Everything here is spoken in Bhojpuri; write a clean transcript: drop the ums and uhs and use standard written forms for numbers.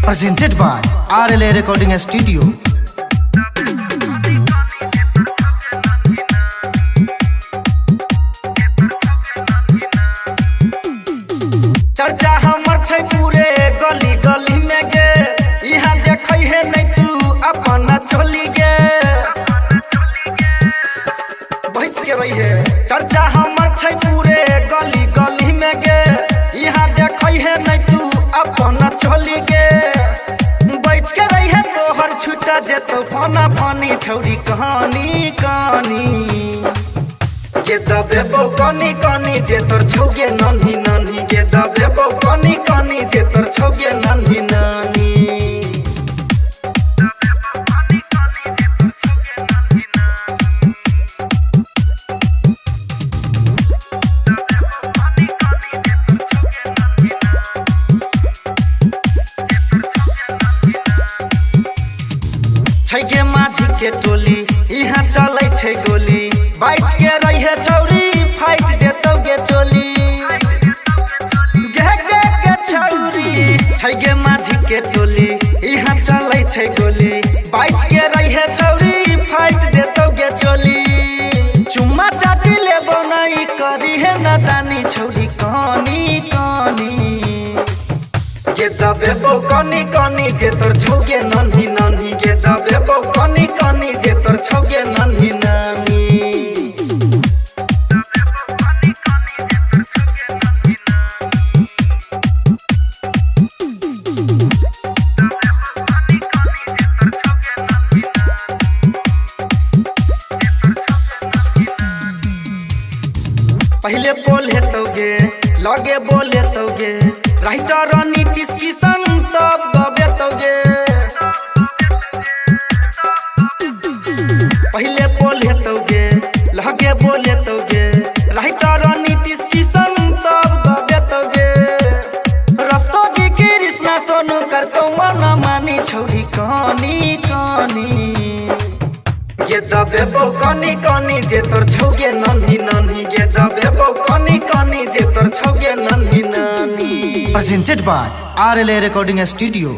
Presented by RLA Recording Studio. चर्चा हमर छै पूरे गली गली में गे, यहाँ देखै है नहीं तू अपन चोली गे, बच के रही है। चर्चा हमर छै पूरे गली गली में गे, यहाँ देखै है नहीं तू अपन चोली गे, बच के रही है। तोहर छुटा जेतो फाना फानी छौरी कहानी कहानी के दबे बो कनी कनी जे तोर छौगे नानी नानी, के दबे बो कनी कनी जे तोर छौगे नानी नानी। छैगे माझी के टोली यहाँ चलै छै गोली, बैठ के रही है छौरी फाइट जेतौगे चोली गे गे गे छौरी। छैगे माझी के टोली यहाँ चलै छै गोली, बैठ के रही है छौरी फाइट जेतौगे चोली। चुम्मा चाटी लेबो नहीं करी है नादानी छौरी कहानी कहानी, के दबे बो कनी कनी जे तोर छौगे नानी नानी, के दबे बो कनी कनी जे तोर छौगे नानी नानी। पहले बोले तोगे लगे बोले तोगे, राइटर नीतीश किशन तब दबे तोगे। पहले बोले तोगे लगे बोले तोगे, राइटर नीतीश किशन तब दबे तोगे। रस्तोगी कृष्णा सोनू करतो मन मानी छौरी कहानी कहानी, के दबे बो कनी कनी जे तोर छौगे नानी नानी, के दबे बो कनी कनी जे तोर छौगे नानी नानी। Presented by RLA Recording Studio.